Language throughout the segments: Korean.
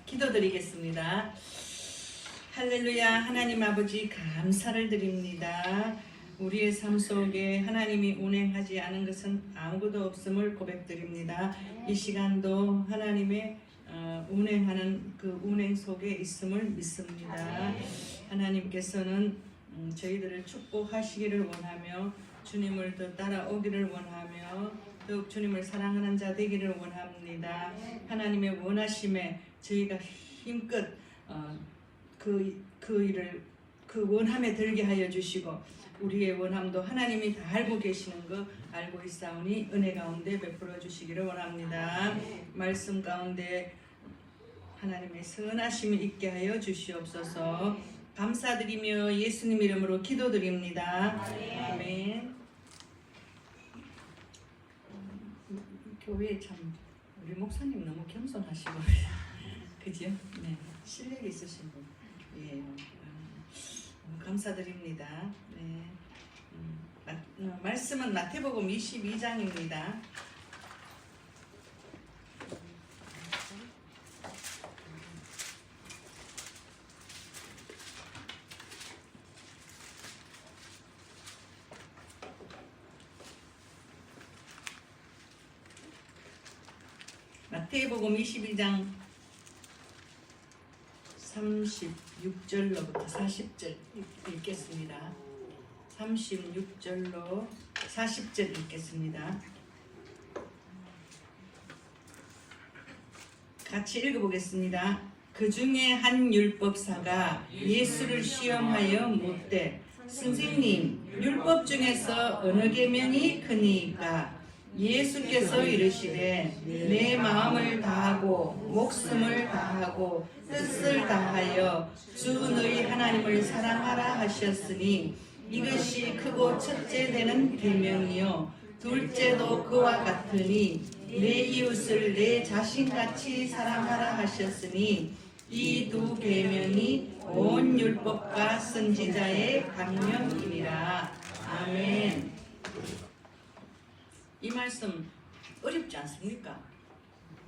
기도드리겠습니다. 할렐루야. 하나님 아버지 감사를 드립니다. 우리의 삶 속에 하나님이 운행하지 않은 것은 아무것도 없음을 고백드립니다. 이 시간도 하나님의 운행하는 그 운행 속에 있음을 믿습니다. 하나님께서는 저희들을 축복하시기를 원하며 주님을 더 따라오기를 원하며 더욱 주님을 사랑하는 자 되기를 원합니다. 하나님의 원하심에 저희가 힘껏 그 일을 그 원함에 들게 하여 주시고 우리의 원함도 하나님이 다 알고 계시는 거 알고 있사오니 은혜 가운데 베풀어 주시기를 원합니다. 말씀 가운데 하나님의 선하심이 있게 하여 주시옵소서. 감사드리며 예수님 이름으로 기도드립니다. 아멘. 교회에 참 우리 목사님 너무 겸손하시고 그죠? 네, 실력 있으신 분. 예, 감사드립니다. 네, 말씀은 마태복음 22장입니다. 마태복음 22장 36절로부터 40절 읽겠습니다. 36절로 40절 읽겠습니다. 같이 읽어보겠습니다. 그 중에 한 율법사가 예수를 시험하여 묻되 선생님, 율법 중에서 어느 계명이 크니까? 예수께서 이르시되 내 마음을 다하고 목숨을 다하고 뜻을 다하여 주 너희 하나님을 사랑하라 하셨으니 이것이 크고 첫째 되는 계명이요 둘째도 그와 같으니 내 이웃을 내 자신같이 사랑하라 하셨으니 이 두 계명이 온 율법과 선지자의 강령이니라. 아멘. 이 말씀 어렵지 않습니까?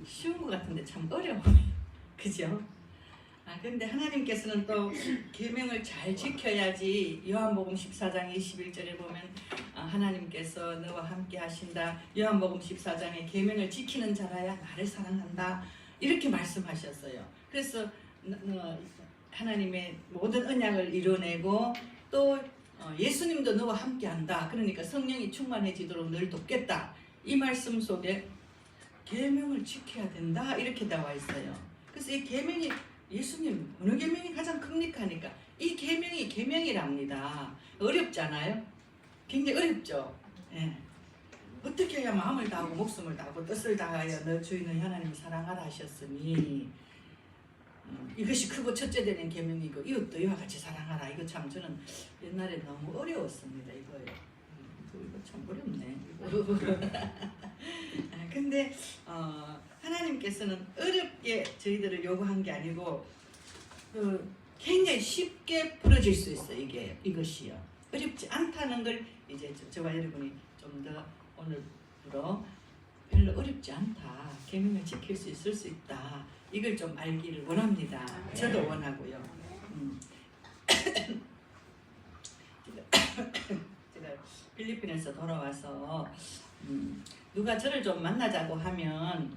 쉬운 것 같은데 참 어려워요. 그죠? 근데 하나님께서는 또 계명을 잘 지켜야지. 요한복음 14장 21절에 보면 하나님께서 너와 함께 하신다. 요한복음 14장에 계명을 지키는 자라야 나를 사랑한다. 이렇게 말씀하셨어요. 그래서 하나님의 모든 언약을 이뤄내고 또 예수님도 너와 함께한다. 그러니까 성령이 충만해지도록 늘 돕겠다. 이 말씀 속에 계명을 지켜야 된다. 이렇게 나와 있어요. 그래서 이 계명이 예수님 어느 계명이 가장 큽니까 하니까 이 계명이 계명이랍니다. 어렵잖아요. 굉장히 어렵죠. 예. 어떻게 해야 마음을 다하고 목숨을 다하고 뜻을 다하여 너 주인의 하나님을 사랑하라 하셨으니 이것이 크고 첫째 되는 계명이고 이웃도 이와 같이 사랑하라. 이거 참 저는 옛날에 너무 어려웠습니다. 이거 참 어렵네. 근데 하나님께서는 어렵게 저희들을 요구한 게 아니고 굉장히 쉽게 풀어질 수 있어요. 이것이요. 어렵지 않다는 걸 이제 저와 여러분이 좀 더 오늘부로 별로 어렵지 않다. 계명을 지킬 수 있을 수 있다. 이걸 좀 알기를 원합니다. 저도 원하고요. 제가 필리핀에서 돌아와서 누가 저를 좀 만나자고 하면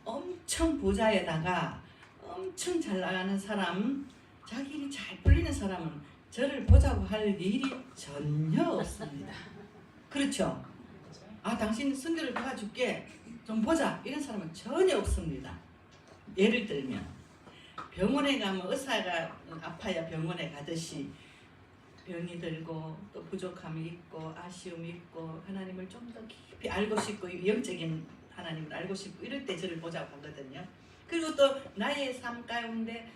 엄청 부자에다가 엄청 잘 나가는 사람, 자기 일이 잘 풀리는 사람은 저를 보자고 할 일이 전혀 없습니다. 그렇죠? 당신 선교를 도와줄게. 좀 보자. 이런 사람은 전혀 없습니다. 예를 들면 병원에 가면 의사가 아파야 병원에 가듯이 병이 들고 또 부족함이 있고 아쉬움이 있고 하나님을 좀 더 깊이 알고 싶고 영적인 하나님을 알고 싶고 이럴 때 저를 보자고 하거든요. 그리고 또 나의 삶 가운데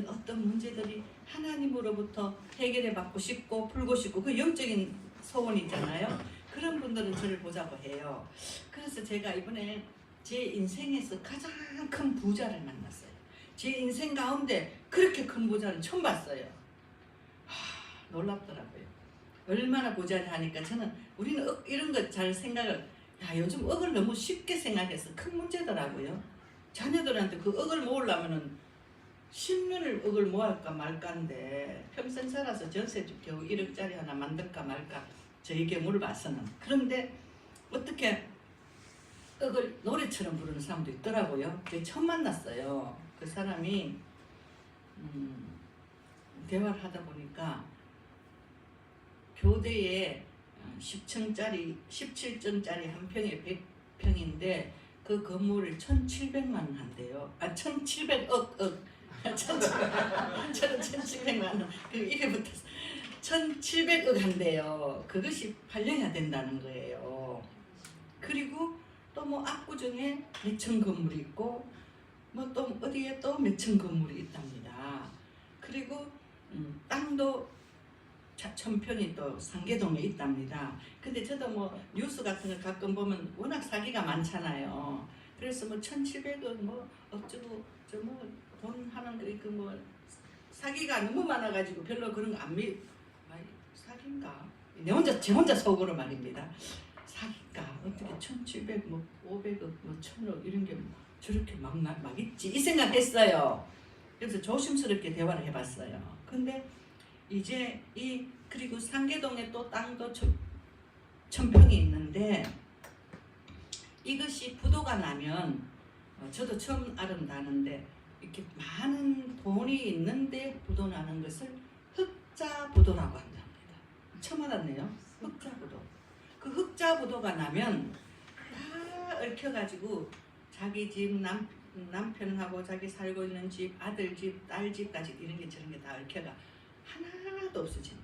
어떤 문제들이 하나님으로부터 해결해 받고 싶고 풀고 싶고 그 영적인 소원이잖아요. 그런 분들은 저를 보자고 해요. 그래서 제가 이번에 제 인생에서 가장 큰 부자를 만났어요. 제 인생 가운데 그렇게 큰 부자는 처음 봤어요. 놀랍더라고요. 얼마나 부자냐 하니까 저는 우리는 이런 거 잘 생각을 요즘 억을 너무 쉽게 생각해서 큰 문제더라고요. 자녀들한테 그 억을 모으려면은 10년을 억을 모을까 말까인데 평생 살아서 전세집 겨우 1억짜리 하나 만들까 말까 저희 경우를 봐서는. 그런데 어떻게 억을 노래처럼 부르는 사람도 있더라고요. 제가 처음 만났어요. 그 사람이 대화를 하다 보니까 교대에 10층짜리 17층짜리 한 평에 100평인데 그 건물을 1,700만 원 한대요. 1,700억 1,700만 원. 그 입에 붙어서 1,700억 한대요. 그것이 팔려야 된다는 거예요. 그리고 또 뭐 압구정에 몇 층 건물이 있고 뭐 또 어디에 또 몇 층 건물이 있답니다. 그리고 땅도 1,000평이 또 상계동에 있답니다. 근데 저도 뭐 뉴스 같은 걸 가끔 보면 워낙 사기가 많잖아요. 그래서 뭐 1,700억 뭐 어쩌고 저 뭐 돈 하는 거 있고 뭐 사기가 너무 많아가지고 별로 그런 거 안 사기인가? 제 혼자 속으로 말입니다. 사기가 어떻게 1,700 뭐 500억 뭐 1,000억 이런 게 저렇게 막 있지 이 생각했어요. 그래서 조심스럽게 대화를 해봤어요. 근데 이제 그리고 상계동에 또 땅도 1,000평이 있는데 이것이 부도가 나면 저도 처음 알았다는데 이렇게 많은 돈이 있는데 부도 나는 것을 흑자 부도라고 한답니다. 처음 알았네요. 흑자 부도. 그 흑자 부도가 나면 다 얽혀가지고 자기 집 남편하고 자기 살고 있는 집 아들 집 딸 집까지 이런 게 저런 게 다 얽혀가 하나도 없어진다.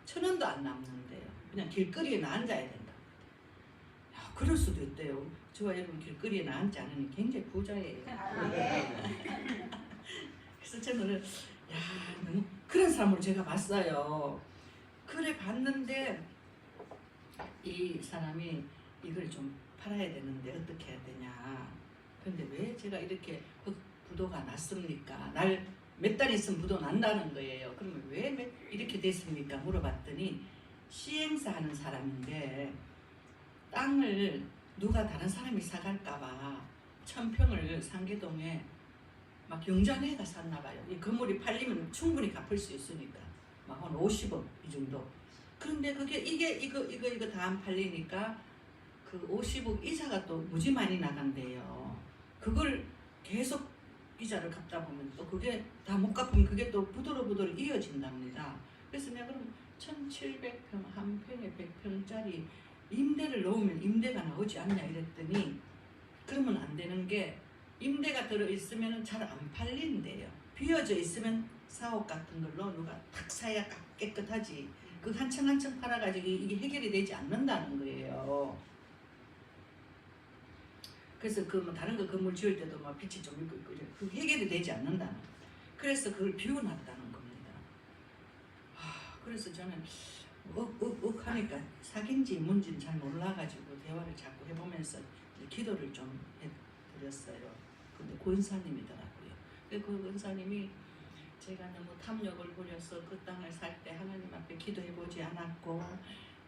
1,000원도 안 남는데요. 그냥 길거리에 앉아야 된다. 야, 그럴 수도 있대요. 저와 여러분 길거리에 앉지 않으니 굉장히 부자예요. 그래서 저는 야 너무 그런 사람을 제가 봤어요. 그래 봤는데 이 사람이 이걸 좀 팔아야 되는데 어떻게 해야 되냐. 근데 왜 제가 이렇게 부도가 났습니까? 날 몇 달 있으면 부도 난다는 거예요. 그러면 왜 이렇게 됐습니까? 물어봤더니 시행사 하는 사람인데 땅을 누가 다른 사람이 사갈까봐 1,000평을 상계동에 막 경자내가 샀나 봐요. 이 건물이 팔리면 충분히 갚을 수 있으니까 막 한 50억 이 정도. 그런데 그게 이거 다 안 팔리니까 그 50억 이자가 또 무지 많이 나간대요. 그걸 계속 이자를 갚다 보면 또 그게 다 못 갚으면 그게 또 부도로 이어진답니다. 그래서 내가 그럼 1,700평 한 평에 100평짜리 임대를 놓으면 임대가 나오지 않냐 이랬더니 그러면 안 되는 게 임대가 들어있으면 잘 안 팔린대요. 비어져 있으면 사옥 같은 걸로 누가 탁 사야 깨끗하지. 그 한 층 한 층 팔아가지고 이게 해결이 되지 않는다는 거예요. 그래서 그 뭐 다른 거 건물 지을 때도 막 빛이 좀 있고 그 해결이 되지 않는다는. 그래서 그걸 비워놨다는 겁니다. 그래서 저는 하니까 사기인지 뭔지는 잘 몰라가지고 대화를 자꾸 해보면서 기도를 좀 해드렸어요. 근데 고은사님이더라고요. 그 은사님이 제가 너무 탐욕을 부려서 그 땅을 살 때 하나님 앞에 기도해보지 않았고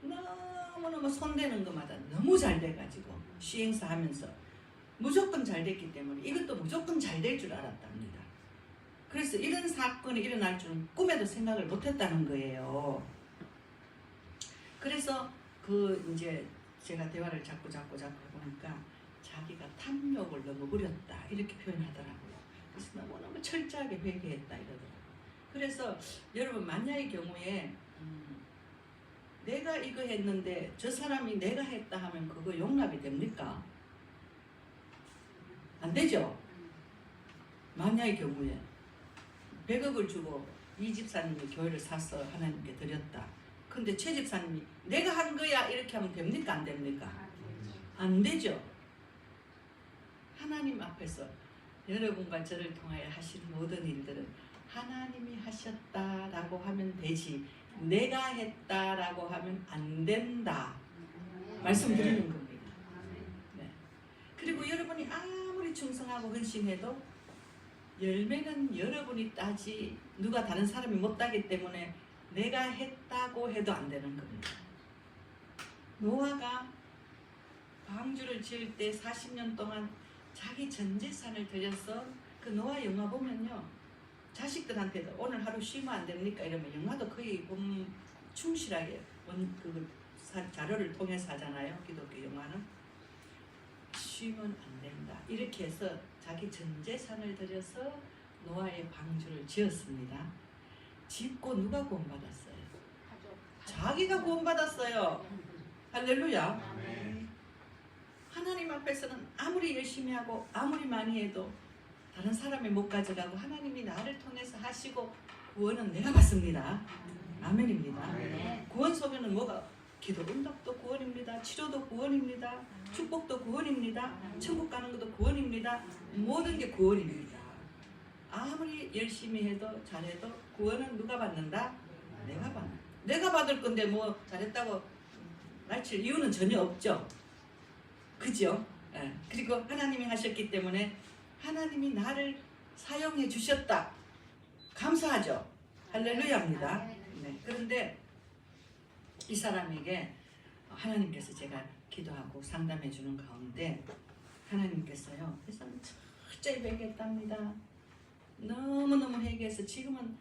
너무너무 손대는 것마다 너무 잘 돼가지고 시행사 하면서 무조건 잘 됐기 때문에 이것도 무조건 잘 될 줄 알았답니다. 그래서 이런 사건이 일어날 줄은 꿈에도 생각을 못했다는 거예요. 그래서 이제 제가 대화를 자꾸 보니까 자기가 탐욕을 너무 부렸다 이렇게 표현하더라고요. 그래서 너무너무 철저하게 회개했다 이러더라고요. 그래서 여러분 만약의 경우에 내가 이거 했는데 저 사람이 내가 했다 하면 그거 용납이 됩니까? 안 되죠? 만약의 경우에 100억을 주고 이 집사님이 교회를 사서 하나님께 드렸다. 근데 최 집사님이 내가 한 거야 이렇게 하면 됩니까? 안 됩니까? 안 되죠. 하나님 앞에서 여러분과 저를 통하여 하시는 모든 일들은 하나님이 하셨다라고 하면 되지 내가 했다라고 하면 안 된다 말씀드리는 겁니다. 네. 그리고 여러분이 아무리 충성하고 헌신해도 열매는 여러분이 따지 누가 다른 사람이 못 따기 때문에 내가 했다고 해도 안 되는 겁니다. 노아가 방주를 지을 때 40년 동안 자기 전 재산을 들여서 그 노아 영화 보면요 자식들한테도 오늘 하루 쉬면 안 됩니까? 이러면 영화도 거의 충실하게 자료를 통해서 하잖아요. 기독교 영화는 쉬면 안 된다. 이렇게 해서 자기 전 재산을 들여서 노아의 방주를 지었습니다. 짓고 누가 구원받았어요? 자기가 구원받았어요. 할렐루야. 하나님 앞에서는 아무리 열심히 하고 아무리 많이 해도 다른 사람이 못 가져가고 하나님이 나를 통해서 하시고 구원은 내가 받습니다. 아멘입니다. 구원 속에는 뭐가? 기도 응답도 구원입니다. 치료도 구원입니다. 축복도 구원입니다. 천국 가는 것도 구원입니다. 모든 게 구원입니다. 아무리 열심히 해도 잘해도 구원은 누가 받는다? 내가 받는다. 내가 받을 건데 뭐 잘했다고 날칠 이유는 전혀 없죠. 그죠? 예. 그리고 하나님이 하셨기 때문에 하나님이 나를 사용해 주셨다. 감사하죠. 할렐루야입니다. 네. 그런데 이 사람에게 하나님께서 제가 기도하고 상담해 주는 가운데 하나님께서요. 이 사람 철저히 회개했답니다. 너무너무 회개해서 지금은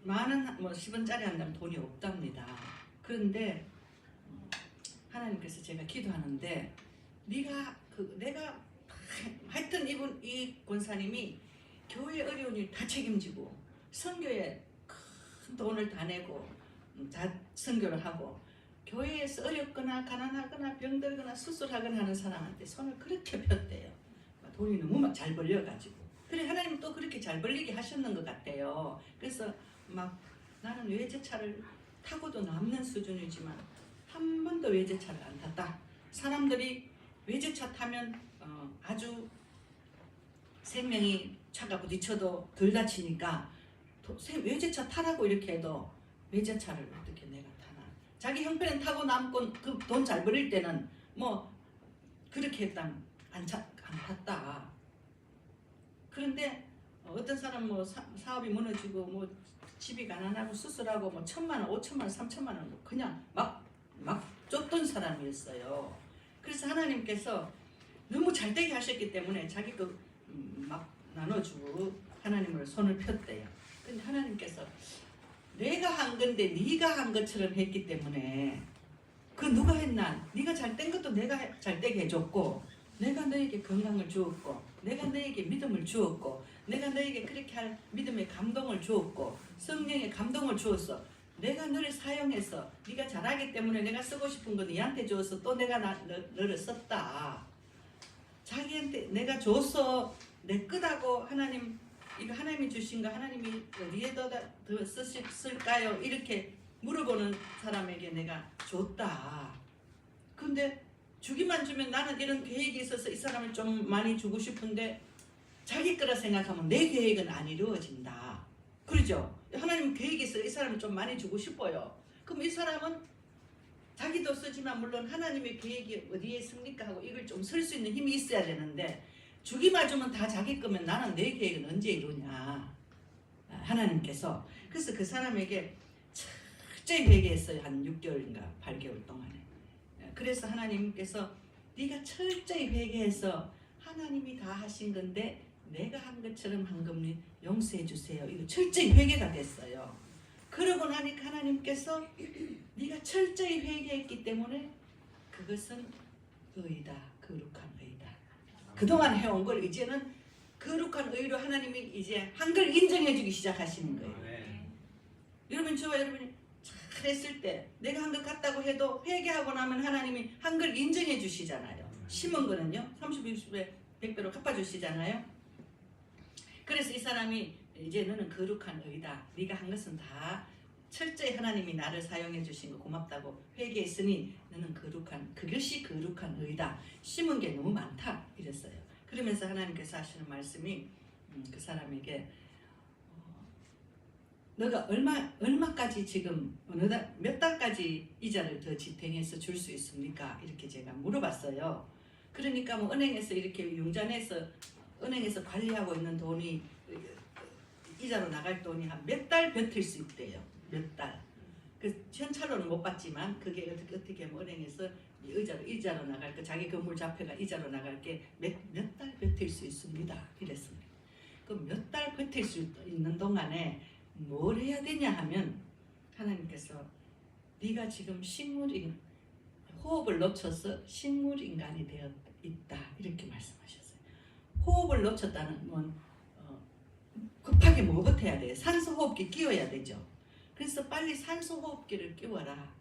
많은 10원짜리 한다면 돈이 없답니다. 그런데 하나님께서 제가 기도하는데 내가 하여튼 이 권사님이 교회 어려운 일 다 책임지고 선교에 큰 돈을 다 내고 다 선교를 하고 교회에서 어렵거나 가난하거나 병들거나 수술하거나 하는 사람한테 손을 그렇게 폈대요. 돈이 너무 막 잘 벌려가지고. 그래 하나님 또 그렇게 잘 벌리게 하셨는 것 같아요. 그래서 막 나는 외제차를 타고도 남는 수준이지만 한 번도 외제차를 안 탔다. 사람들이 외제차 타면 아주 생명이 차가 부딪혀도 덜 다치니까 외제차 타라고 이렇게 해도 외제차를 어떻게 내가 타나. 자기 형편은 타고 남고 그 돈 잘 벌릴 때는 뭐 그렇게 했다면 안 탔다. 그런데 어떤 사람 뭐 사업이 무너지고 뭐 집이 가난하고 수술하고 뭐 1,000만 원, 5천만 원, 3천만 원 그냥 막 줬던 사람이었어요. 그래서 하나님께서 너무 잘되게 하셨기 때문에 자기 막 나눠주고 하나님을 손을 폈대요. 근데 하나님께서 내가 한 건데 네가 한 것처럼 했기 때문에 그 누가 했나? 네가 잘된 것도 내가 잘되게 해줬고 내가 너에게 건강을 주었고 내가 너에게 믿음을 주었고 내가 너에게 그렇게 할 믿음의 감동을 주었고 성령의 감동을 주었어. 내가 너를 사용해서 네가 잘하기 때문에 내가 쓰고 싶은 거 네한테 주어서 또 내가 너를 썼다. 자기한테 내가 줬어. 내 거다고 하나님 이거 하나님이 주신 거 하나님이 어디에다 더 쓸까요? 이렇게 물어보는 사람에게 내가 줬다. 근데 주기만 주면 나는 이런 계획이 있어서 이 사람을 좀 많이 주고 싶은데 자기 거라 생각하면 내 계획은 안 이루어진다. 그러죠? 하나님 계획이 있어 이 사람을 좀 많이 주고 싶어요. 그럼 이 사람은 자기도 쓰지만 물론 하나님의 계획이 어디에 있습니까 하고 이걸 좀 쓸 수 있는 힘이 있어야 되는데 주기만 주면 다 자기 거면 나는 내 계획은 언제 이루냐. 하나님께서 그래서 그 사람에게 철저히 회개했어요. 한 6개월인가 8개월 동안에. 그래서 하나님께서 네가 철저히 회개해서 하나님이 다 하신 건데 내가 한 것처럼 한 겁니 용서해 주세요. 이거 철저히 회개가 됐어요. 그러고 나니까 하나님께서 네가 철저히 회개했기 때문에 그것은 의다. 거룩한 의다. 그동안 해온 걸 이제는 거룩한 의로 하나님이 이제 한 걸 인정해 주기 시작하시는 거예요. 여러분 저와 여러분이 잘했을 때 내가 한 것 같다고 해도 회개하고 나면 하나님이 한 걸 인정해 주시잖아요. 심은 거는요 30, 60배 100배로 갚아주시잖아요. 그래서 이 사람이 이제 너는 거룩한 의다. 네가 한 것은 다 철저히 하나님이 나를 사용해 주신 거 고맙다고 회개했으니 너는 거룩한 그것이 거룩한 의다. 심은 게 너무 많다 이랬어요. 그러면서 하나님께서 하시는 말씀이 그 사람에게 너가 얼마까지 지금 몇 달까지 이자를 더 지탱해서 줄 수 있습니까? 이렇게 제가 물어봤어요. 그러니까 뭐 은행에서 이렇게 융자내서 은행에서 관리하고 있는 돈이 이자로 나갈 돈이 한 몇 달 버틸 수 있대요. 몇 달. 그 현찰로는 못 받지만 그게 어떻게 하면 은행에서 이자로 나갈 거 자기 건물 자폐가 이자로 나갈 게 몇 달 버틸 수 있습니다. 이랬습니다. 그 몇 달 버틸 수 있는 동안에 뭘 해야 되냐 하면 하나님께서 네가 지금 식물인 호흡을 놓쳐서 식물인간이 되어 있다 이렇게 말씀하셨어요. 호흡을 놓쳤다는 건 급하게 뭐부터 해야 돼요? 산소호흡기 끼워야 되죠. 그래서 빨리 산소호흡기를 끼워라.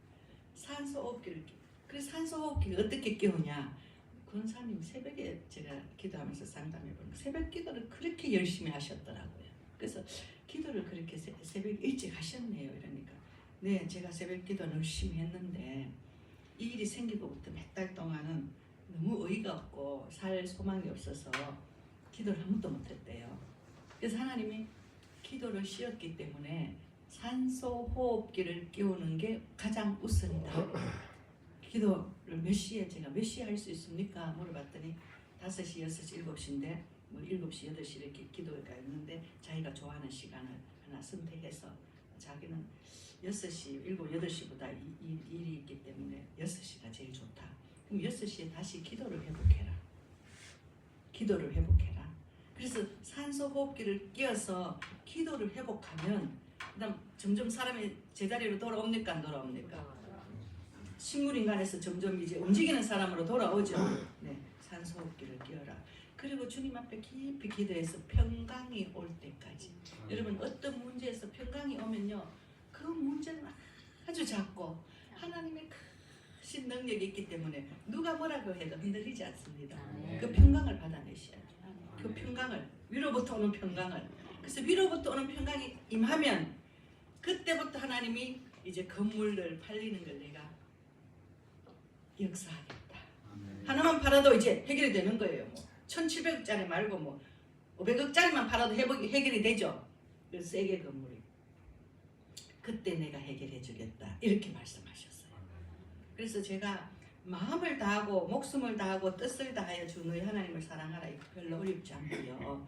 산소호흡기를 그래서 산소호흡기를 어떻게 끼우냐? 권사님 새벽에 제가 기도하면서 상담해보니까 새벽 기도를 그렇게 열심히 하셨더라고요. 그래서 기도를 그렇게 새벽 일찍 하셨네요. 이러니까 네, 제가 새벽 기도 열심히 했는데 이 일이 생기고부터 몇 달 동안은 너무 어이가 없고 살 소망이 없어서 기도를 한 번도 못했대요. 그래서 하나님이 기도를 쉬었기 때문에 산소호흡기를 끼우는 게 가장 우선이다. 기도를 몇 시에 제가 몇 시에 할 수 있습니까? 물어봤더니 5시, 6시, 7시인데 뭐 7시, 8시 이렇게 기도가 있는데 자기가 좋아하는 시간을 하나 선택해서 자기는 6시, 7, 8시보다 일이 있기 때문에 6시가 제일 좋다. 그럼 6시에 다시 기도를 회복해라. 기도를 회복해라. 그래서 산소호흡기를 끼워서 기도를 회복하면 그다음 점점 사람이 제자리로 돌아옵니까? 안 돌아옵니까? 식물인간에서 점점 이제 움직이는 사람으로 돌아오죠. 네, 산소호흡기를 끼워라. 그리고 주님 앞에 깊이 기도해서 평강이 올 때까지. 여러분 어떤 문제에서 평강이 오면요, 그 문제는 아주 작고 하나님의 크신 능력이 있기 때문에 누가 뭐라고 해도 흔들리지 않습니다. 그 평강을 받아내셔야죠. 그 평강을, 위로부터 오는 평강을. 그래서 위로부터 오는 평강이 임하면 그때부터 하나님이 이제 건물을 팔리는 걸 내가 역사하겠다. 하나만 팔아도 이제 해결이 되는 거예요. 뭐 1,700억짜리 말고 뭐 500억짜리만 팔아도 해결이 되죠. 그 세계 건물이. 그때 내가 해결해 주겠다. 이렇게 말씀하셨어요. 그래서 제가 마음을 다하고 목숨을 다하고 뜻을 다하여 주 너희 하나님을 사랑하라. 이거 별로 어렵지 않고요.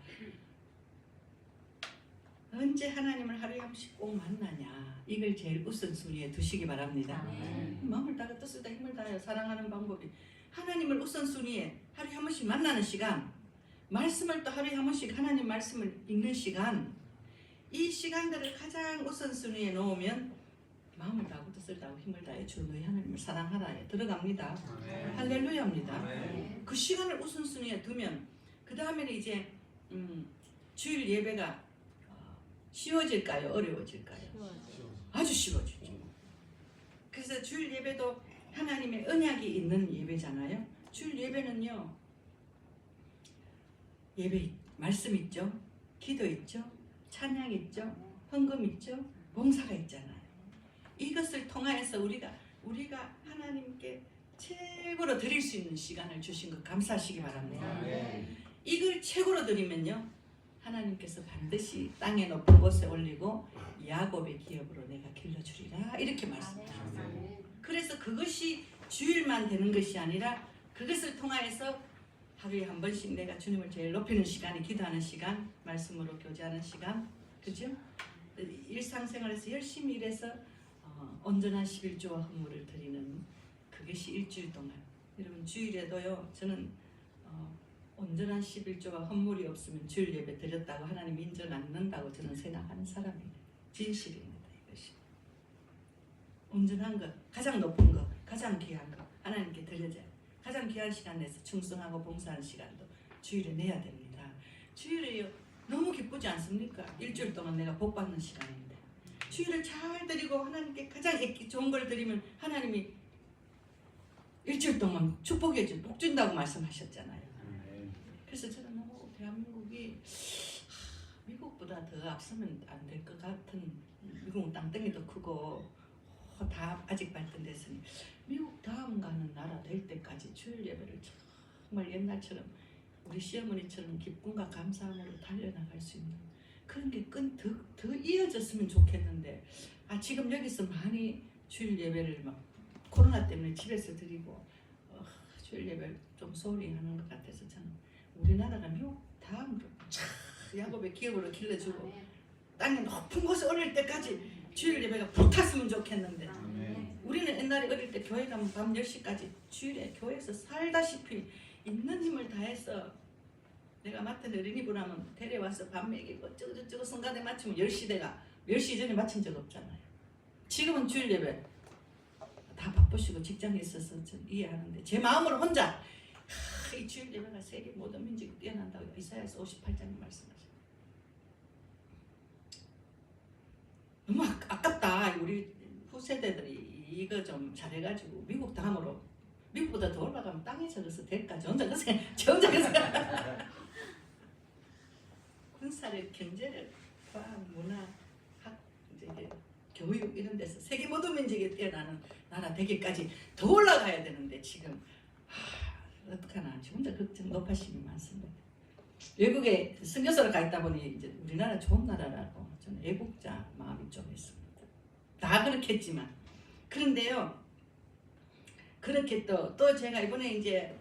언제 하나님을 하루에 한 번씩 꼭 만나냐, 이걸 제일 우선순위에 두시기 바랍니다. 마음을 다하고 뜻을 다하여 힘을 다하여 사랑하는 방법이 하나님을 우선순위에 하루에 한 번씩 만나는 시간, 말씀을 또 하루에 한 번씩 하나님 말씀을 읽는 시간, 이 시간들을 가장 우선순위에 놓으면 마음을 다하고 뜻을 다하고 힘을 다해 주 너희 하나님을 사랑하라에 들어갑니다. 할렐루야입니다. 그 시간을 우선순위에 두면 그 다음에는 이제 주일 예배가 쉬워질까요? 어려워질까요? 아주 쉬워지죠. 그래서 주일 예배도 하나님의 언약이 있는 예배잖아요. 주일 예배는요, 예배 말씀 있죠, 기도 있죠, 찬양 있죠, 헌금 있죠, 봉사가 있잖아요. 이것을 통하여서 우리가 하나님께 최고로 드릴 수 있는 시간을 주신 것 감사하시기 바랍니다. 이걸 최고로 드리면요, 하나님께서 반드시 땅의 높은 곳에 올리고 야곱의 기업으로 내가 길러주리라 이렇게 말씀하셨어요. 그래서 그것이 주일만 되는 것이 아니라 그것을 통하여서 하루에 한 번씩 내가 주님을 제일 높이는 시간이 기도하는 시간, 말씀으로 교제하는 시간, 그죠? 일상생활에서 열심히 일해서 온전한 11조와 헌물을 드리는 그것이 일주일 동안. 여러분 주일에도요, 저는 온전한 11조가 헌물이 없으면 주일 예배 드렸다고 하나님 인정 않는다고 저는 생각하는 사람이에요. 진실입니다. 이것이 온전한 것, 가장 높은 것, 가장 귀한 것 하나님께 드려져요. 가장 귀한 시간 내서 충성하고 봉사하는 시간도 주일에 내야 됩니다. 주일에 너무 기쁘지 않습니까? 일주일 동안 내가 복 받는 시간인데 주일을 잘 드리고 하나님께 가장 좋은 걸 드리면 하나님이 일주일 동안 축복해 준, 복 준다고 말씀하셨잖아요. 그래서 저는 너무 대한민국이 미국보다 더 앞서면 안 될 것 같은, 미국은 땅덩이도 크고 다 아직 발전됐으니 미국 다음 가는 나라 될 때까지 주일 예배를 정말 옛날처럼 우리 시어머니처럼 기쁨과 감사함으로 달려나갈 수 있는 그런 게 더 이어졌으면 좋겠는데, 지금 여기서 많이 주일 예배를 막 코로나 때문에 집에서 드리고 주일 예배를 좀 소홀히 하는 것 같아서 저는 우리나라가 미국 다음으로 야곱의 기업으로 길러주고 땅에 높은 곳에 올릴 때까지 주일 예배가 불탔으면 좋겠는데, 우리는 옛날에 어릴 때 교회 가면 밤 10시까지 주일에 교회에서 살다시피 있는 힘을 다해서 내가 맡은 어린이집 하면 데려와서 밥 먹이고 어쩌고저쩌고 성가대 맞추면 10시 돼가 10시 전에 마친 적 없잖아요. 지금은 주일 예배 다 바쁘시고 직장에 있어서 좀 이해하는데 제 마음으로 혼자 이 주일 예배가 세계 모든 민족이 뛰어난다고 이사야서 58장에 말씀하셔요. 너무 아깝다. 우리 후세대들이 이거 좀 잘해가지고 미국 다음으로 미국보다 더 올라가면 땅에 적어서 될까? 저 혼자 그 생각. 군사력, 경제력, 과학, 문화, 학, 이제 교육 이런 데서 세계 모든 민족이 뛰어나는 나라 되기까지 더 올라가야 되는데 지금 어떡하나 저 혼자 걱정 높아심이 많습니다. 외국에 선교사로 가 있다 보니 이제 우리나라 좋은 나라라고 저는 애국자 마음이 좀 있습니다. 다 그렇겠지만 그런데요. 그렇게 또 제가 이번에 이제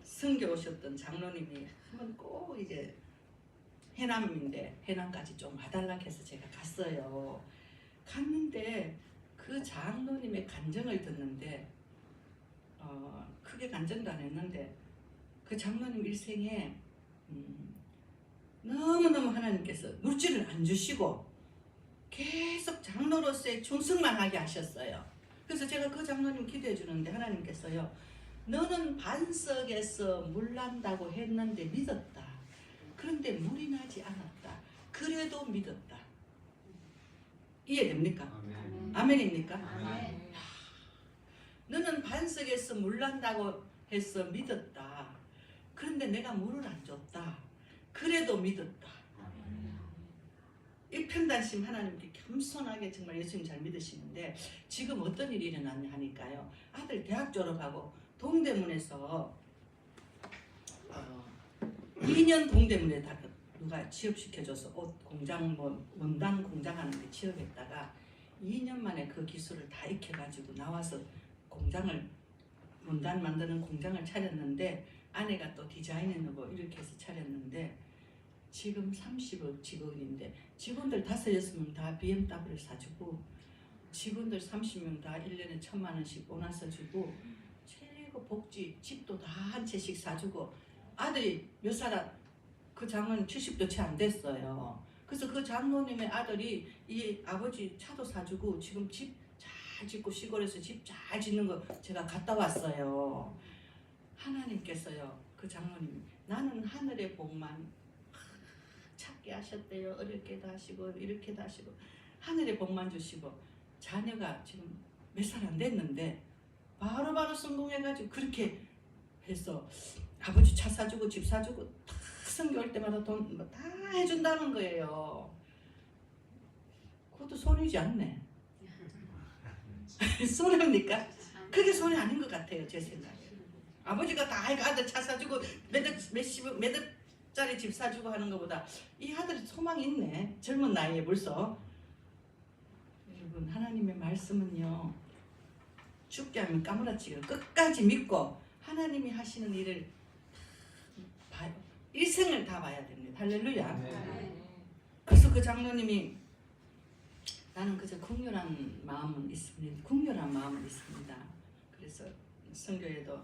선교 오셨던 장로님이 한번 꼭 이제 해남인데 해남까지 좀 와달라 해서 제가 갔어요. 갔는데 그 장로님의 간증을 듣는데 크게 간증도 안 했는데 그 장로님 일생에 너무너무 하나님께서 물질을 안 주시고 계속 장로로서의 충성만 하게 하셨어요. 그래서 제가 그 장로님 기도해 주는데 하나님께서요, 너는 반석에서 물 난다고 했는데 믿었다. 그런데 물이 나지 않았다. 그래도 믿었다. 이해됩니까? 아멘입니까? 아멘. 너는 반석에서 물 난다고 해서 믿었다. 그런데 내가 물을 안 줬다. 그래도 믿었다. 일편단심 하나님께 겸손하게 정말 예수님 잘 믿으시는데 지금 어떤 일이 일어났냐 하니까요. 아들 대학 졸업하고 동대문에서 2년 동대문에 다 누가 취업시켜줘서 옷 공장 뭐 원단 공장 하는데 취업했다가 2년 만에 그 기술을 다 익혀가지고 나와서 공장을 원단 만드는 공장을 차렸는데 아내가 또 디자인해놓고 이렇게 해서 차렸는데 지금 30억 직원인데 직원들 5-6명 다 BMW를 사주고 직원들 30명 다 1년에 1,000만 원씩 보너스 주고 최고 복지 집도 다 한 채씩 사주고 아들이 몇 살아 그 장로님 70도 채 안 됐어요. 그래서 그 장로님의 아들이 이 아버지 차도 사주고 지금 집 잘 짓고 시골에서 집 잘 짓는 거 제가 갔다 왔어요. 하나님께서요 그 장로님 나는 하늘의 복만 찾게 하셨대요. 어렵게도 하시고 이렇게도 하시고 하늘의 복만 주시고 자녀가 지금 몇 살 안 됐는데 바로바로 성공해가지고 그렇게 해서 아버지 차 사주고 집 사주고 다 선교할 때마다 돈 다 해준다는 거예요. 그것도 손이지 않네. 손해입니까? 그게 손이 아닌 것 같아요. 제 생각에. 아버지가 다 아들 차 사주고 몇 억짜리 집 사주고 하는 것보다 이 아들이 소망이 있네. 젊은 나이에 벌써. 여러분 하나님의 말씀은요. 죽게 하면 까무라치기를 끝까지 믿고 하나님이 하시는 일을 봐요. 일생을 다 봐야 됩니다. 할렐루야. 네. 그래서 그 장로님이 나는 그저 국률한 마음은 있습니다. 국률한 마음은 있습니다. 그래서 선교에도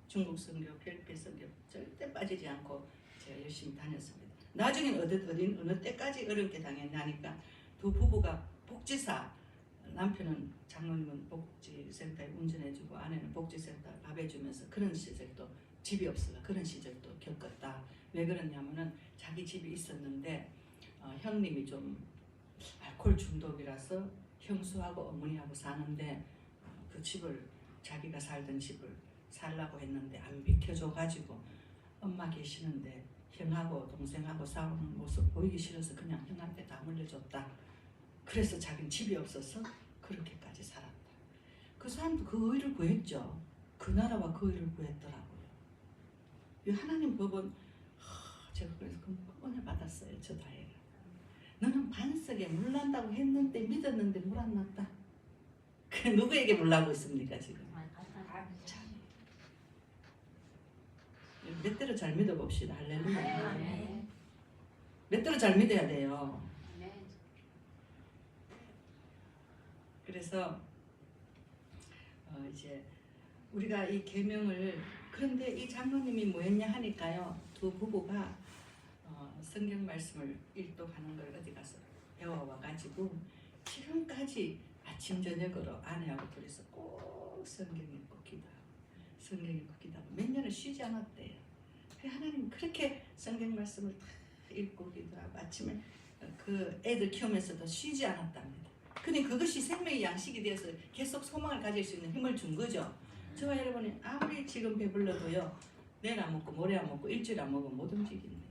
중국 선교, 별빛 선교 절대 빠지지 않고 제가 열심히 다녔습니다. 나중엔 어느 때까지 어렵게 당했냐니까 두 부부가 복지사 남편은 장로님은 복지센터에 운전해주고 아내는 복지센터 밥 해주면서 그런 시절도 집이 없어서 그런 시절도 겪었다. 왜 그러냐면은 자기 집이 있었는데 형님이 좀 알코올 중독이라서 형수하고 어머니하고 사는데 그 집을 자기가 살던 집을 살라고 했는데 안 비켜줘가지고 엄마 계시는데 형하고 동생하고 싸우는 모습 보이기 싫어서 그냥 형한테 다 물려줬다. 그래서 자기는 집이 없어서 그렇게까지 살았다. 그 사람도 그 의를 구했죠. 그 나라와 그 의를 구했더라고요. 이 하나님 법은 제가 그래서 그 은혜 받았어요. 저 다혜가. 너는 반석에 물 난다고 했는데 믿었는데 물 안 났다. 그 누구에게 물 나고 있습니까 지금? 몇 대로 잘 믿어봅시다. 할렐루야. 몇 대로 잘 믿어야 돼요. 그래서 이제 우리가 이 계명을 그런데 이 장로님이 뭐였냐 하니까요, 두 부부가 성경 말씀을 일독하는 걸 어디 가서 배워와가지고 지금까지 아침 저녁으로 아내하고 둘이서 꼭 성경 읽고 기도하고 성경 읽고 기도하고 몇 년을 쉬지 않았대요. 하나님 그렇게 성경 말씀을 다 읽고 기도하고 아침에 그 애들 키우면서도 쉬지 않았답니다. 근데 그것이 생명의 양식이 되어서 계속 소망을 가질 수 있는 힘을 준 거죠. 저와 여러분이 아무리 지금 배불러도요, 내일 안 먹고 모레 안 먹고 일주일 안 먹으면 못 움직입니다.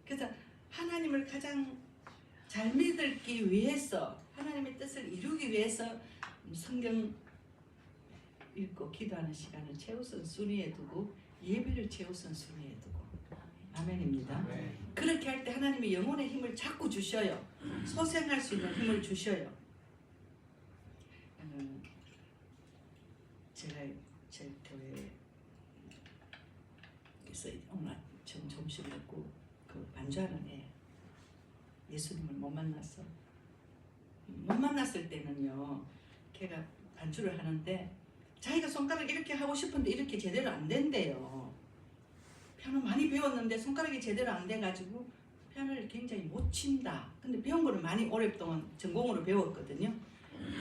그래서 하나님을 가장 잘 믿기 위해서, 하나님의 뜻을 이루기 위해서 성경 읽고 기도하는 시간을 최우선 순위에 두고 예배를 최우선 순위에 두고, 아멘입니다. 아멘. 그렇게 할 때 하나님이 영혼의 힘을 자꾸 주셔요. 소생할 수 있는 힘을 주셔요. 제가 제 교회에서 오늘 점심 먹고 그 반주하는 애 예수님을 못 만났을 때는요, 걔가 반주를 하는데 자기가 손가락 이렇게 하고 싶은데 이렇게 제대로 안 된대요. 피아노 많이 배웠는데 손가락이 제대로 안 돼가지고 피아노를 굉장히 못 친다. 근데 배운 거를 많이 오랫동안 전공으로 배웠거든요.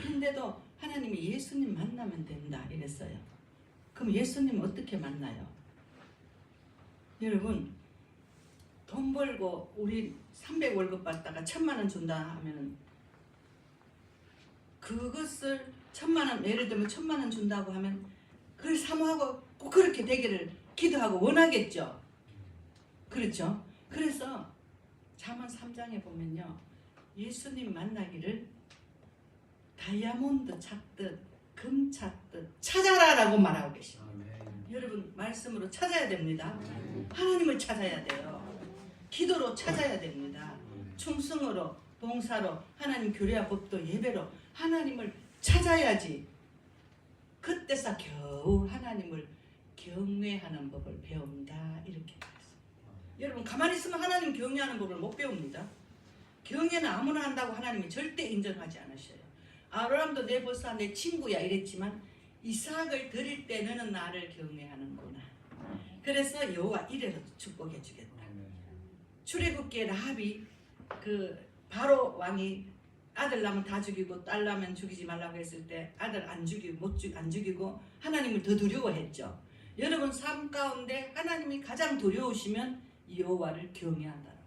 근데도 하나님이 예수님 만나면 된다 이랬어요. 그럼 예수님 어떻게 만나요? 여러분, 돈 벌고 우리 300 월급 받다가 1000만 원 준다 하면은 그것을 1000만 원, 예를 들면 1000만 원 준다고 하면 그걸 사모하고 꼭 그렇게 되기를 기도하고 원하겠죠. 그렇죠? 그래서 잠언 3장에 보면요, 예수님 만나기를 다이아몬드 찾듯 금 찾듯 찾아라라고 말하고 계십니다. 여러분, 말씀으로 찾아야 됩니다. 하나님을 찾아야 돼요. 기도로 찾아야 됩니다. 충성으로, 봉사로, 하나님 교례와 법도 예배로 하나님을 찾아야지. 그때서 겨우 하나님을 경외하는 법을 배운다 이렇게 말했습니다. 여러분, 가만히 있으면 하나님 경외하는 법을 못 배웁니다. 경외는 아무나 한다고 하나님이 절대 인정하지 않으셔요. 아브라함도 내 보사 내 친구야 이랬지만 이삭을 드릴 때 너는 나를 경외하는구나. 그래서 여호와 이래서 축복해 주겠다. 출애굽기에 라합이 그 바로 왕이 아들 낳으면 다 죽이고 딸 낳으면 죽이지 말라고 했을 때 아들 안 죽이고 하나님을 더 두려워했죠. 여러분, 삶 가운데 하나님이 가장 두려우시면 여호와를 경외한다라고.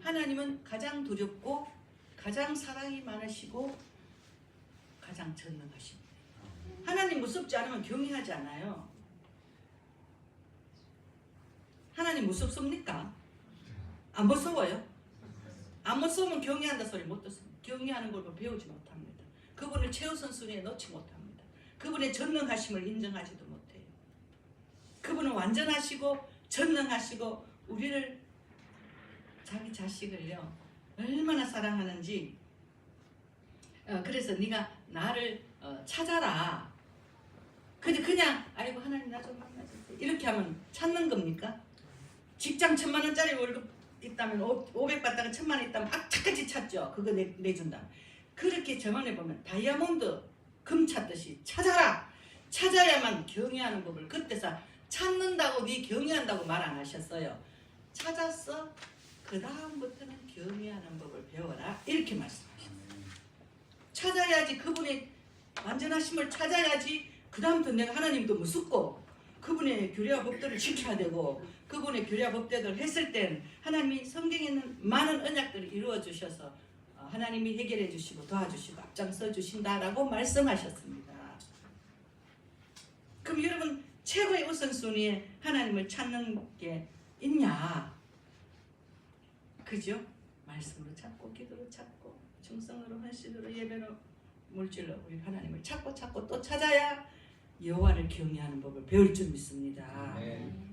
하나님은 가장 두렵고 가장 사랑이 많으시고 가장 전능하십니다. 하나님 무섭지 않으면 경외하지 않아요. 하나님 무섭습니까? 안 무서워요? 안 무서우면 경외한다 소리 못 듣습니다. 경외하는 걸 배우지 못합니다. 그분을 최우선 순위에 놓지 못합니다. 그분의 전능하심을 인정하지도 못해요. 그분은 완전하시고 전능하시고 우리를, 자기 자식을요 얼마나 사랑하는지. 그래서 네가 나를 찾아라. 근데 그냥 아이고 하나님 나 좀 만나주세요 이렇게 하면 찾는 겁니까? 직장 1000만 원짜리 월급 있다면 500 받다가 1000만 원 있다면 악착같이 찾죠. 그거 내준다. 그렇게 정언해 보면 다이아몬드 금 찾듯이 찾아라. 찾아야만 경외하는 법을. 그때서 찾는다고 네 경외한다고 말 안 하셨어요. 찾았어. 그 다음부터는 경외하는 법을 배워라 이렇게 말씀하셨어요. 찾아야지, 그분의 완전하심을 찾아야지 그 다음부터 내가 하나님도 무섭고 그분의 규례와 법들을 지켜야 되고, 그분의 규례와 법대로 했을 땐 하나님이 성경에 있는 많은 언약들을 이루어 주셔서 하나님이 해결해 주시고 도와주시고 앞장서 주신다라고 말씀하셨습니다. 그럼 여러분, 최고의 우선순위에 하나님을 찾는 게 있냐? 그죠? 말씀으로 찾고 기도로 찾고 충성으로 헌신으로 예배로 물질로 우리 하나님을 찾고 또 찾아야 여호와를 경외하는 법을 배울 줄 믿습니다.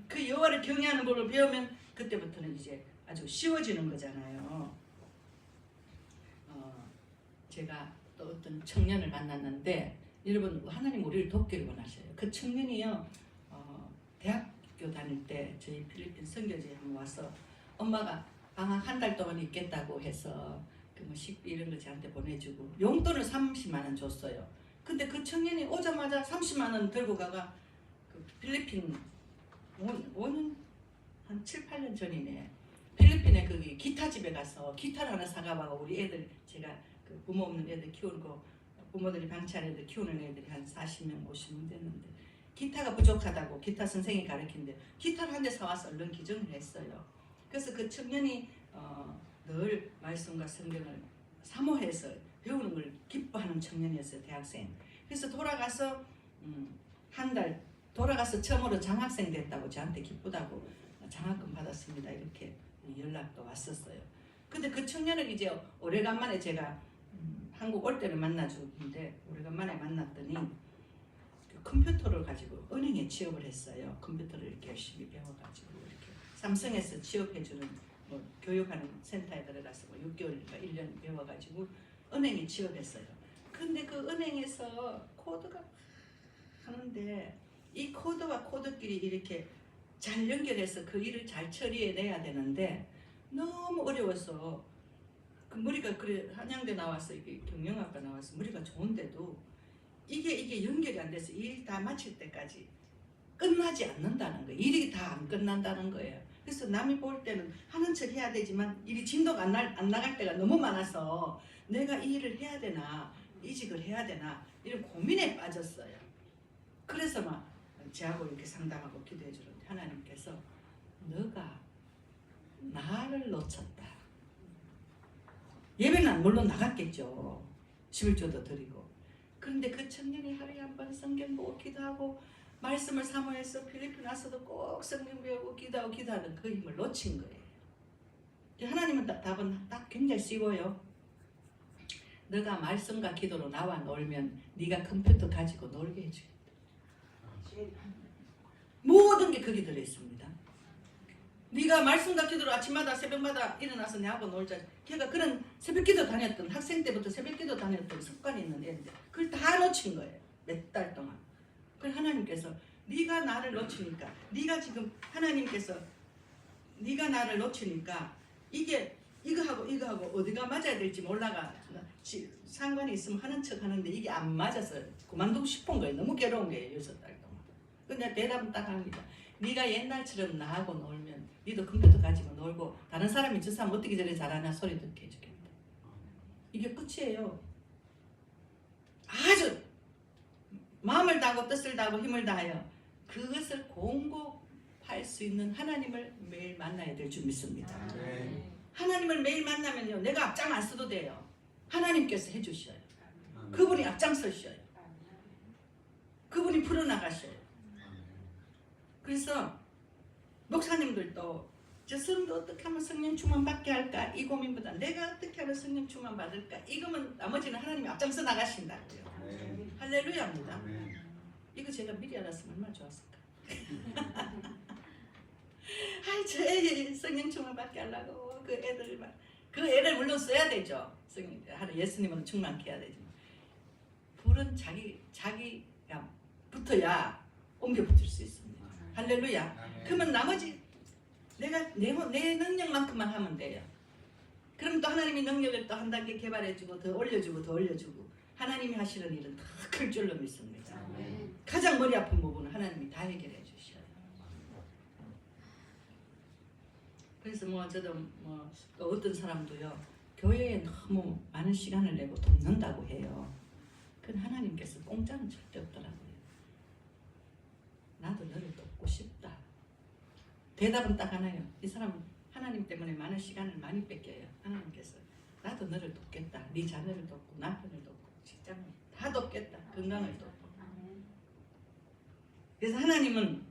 그 여호와를 경외하는 법을 배우면 그때부터는 이제 아주 쉬워지는 거잖아요. 제가 또 어떤 청년을 만났는데, 여러분, 하나님 우리를 돕기를 원하셔요. 그 청년이요, 대학교 다닐 때 저희 필리핀 선교지에 한번 와서 엄마가 방학 한 달 동안 있겠다고 해서 그 뭐 식비 이런 거 저한테 보내주고 용돈을 30만 원 줬어요. 근데 그 청년이 오자마자 30만 원 들고 가가 그 필리핀 5년 한 7, 8년 전이네. 필리핀에 거기 기타 집에 가서 기타를 하나 사가봐고 우리 애들 제가 그 부모 없는 애들 키우고 부모들이 방치한 애들 키우는 애들이 한 40명 50명 됐는데 기타가 부족하다고 기타 선생이 가르치는데 기타를 한 대 사와서 얼른 기증을 했어요. 그래서 그 청년이 늘 말씀과 성경을 사모해서 배우는 걸 기뻐하는 청년이었어요. 대학생. 그래서 돌아가서 한 달 돌아가서 처음으로 장학생 됐다고 저한테 기쁘다고 장학금 받았습니다. 이렇게 연락도 왔었어요. 근데 그 청년을 이제 오래간만에 제가 한국 올 때를 만나주는데 오래간만에 만났더니 그 컴퓨터를 가지고 은행에 취업을 했어요. 컴퓨터를 이렇게 열심히 배워가지고 이렇게 삼성에서 취업해주는 뭐 교육하는 센터에 들어가서 뭐 6개월인가 1년 배워가지고 은행에 취업했어요. 근데 그 은행에서 코드가 하는데 이 코드와 코드끼리 이렇게 잘 연결해서 그 일을 잘 처리해내야 되는데 너무 어려워서 그 머리가 그래 한양대 나와서 이게 경영학과 나와서 머리가 좋은데도 이게 연결이 안 돼서 일 다 마칠 때까지 끝나지 않는다는 거예요. 일이 다 안 끝난다는 거예요. 그래서 남이 볼 때는 하는 척 해야 되지만 일이 진도가 안 나갈 때가 너무 많아서 내가 이 일을 해야 되나 이직을 해야 되나 이런 고민에 빠졌어요. 그래서 막 저하고 이렇게 상담하고 기도해 주는데 하나님께서 너가 나를 놓쳤다. 예배는 물론 나갔겠죠. 11조도 드리고. 그런데 그 청년이 하루에 한 번 성경 보고 기도하고 말씀을 사모해서 필리핀 와서도 꼭 성경 배우고 기도하는 그 힘을 놓친 거예요. 하나님은 답은 딱 굉장히 쉬워요. 너가 말씀과 기도로 나와 놀면 네가 컴퓨터 가지고 놀게 해주겠다. 모든 게 거기 들어있습니다. 네가 말씀과 기도로 아침마다 새벽마다 일어나서 내하고 놀자. 걔가 그런 새벽기도 다녔던 학생 때부터 새벽기도 다녔던 습관이 있는 애인데 그걸 다 놓친 거예요. 몇 달 동안. 그래서 하나님께서 네가 나를 놓치니까 네가 지금 하나님께서 네가 나를 놓치니까 이거하고 어디가 맞아야 될지 몰라가 상관이 있으면 하는 척 하는데 이게 안 맞아서 그만두고 싶은 거예요. 너무 괴로운 거예요. 6달 동안. 근데 대답은 딱 합니다. 네가 옛날처럼 나하고 놀면 니도 컴퓨터 가지고 놀고 다른 사람이 저 사람 어떻게 저래 잘하나 소리 듣게 해주겠다. 이게 끝이에요. 아주 마음을 다하고 뜻을 다하고 힘을 다하여 그것을 공급할 수 있는 하나님을 매일 만나야 될 줄 믿습니다. 하나님을 매일 만나면요 내가 앞장 안 써도 돼요. 하나님께서 해주셔요. 그분이 앞장서셔요. 그분이 풀어나가셔요. 그래서 목사님들도 저 사람도 어떻게 하면 성령 충만 받게 할까 이 고민보다 내가 어떻게 하면 성령 충만 받을까 이거면 나머지는 하나님이 앞장서 나가신다고요. 할렐루야입니다. 이거 제가 미리 알았으면 얼마나 좋았을까. 아이 저 애 성령 충만 받게 하려고 그 애를 물론 써야 되죠. 예수님은 충만케 해야 되지만 불은 자기가 붙어야 옮겨 붙을 수 있습니다. 할렐루야. 그러면 나머지 내가 내 능력만큼만 하면 돼요. 그럼 또 하나님이 능력을 또 한 단계 개발해주고 더 올려주고 하나님이 하시는 일은 더 클 줄로 믿습니다. 가장 머리 아픈 부분은 하나님이 다 해결해 주셔요. 그래서 저도 또 어떤 사람도요 교회에 너무 많은 시간을 내고 돕는다고 해요. 그건 하나님께서 공짜는 절대 없더라고요. 나도 너를 돕고 싶다. 대답은 딱 하나예요. 이 사람은 하나님 때문에 많은 시간을 많이 뺏겨요. 하나님께서 나도 너를 돕겠다. 네 자녀를 돕고 남편을 돕고 직장을 다 돕겠다. 건강을 돕고. 그래서 하나님은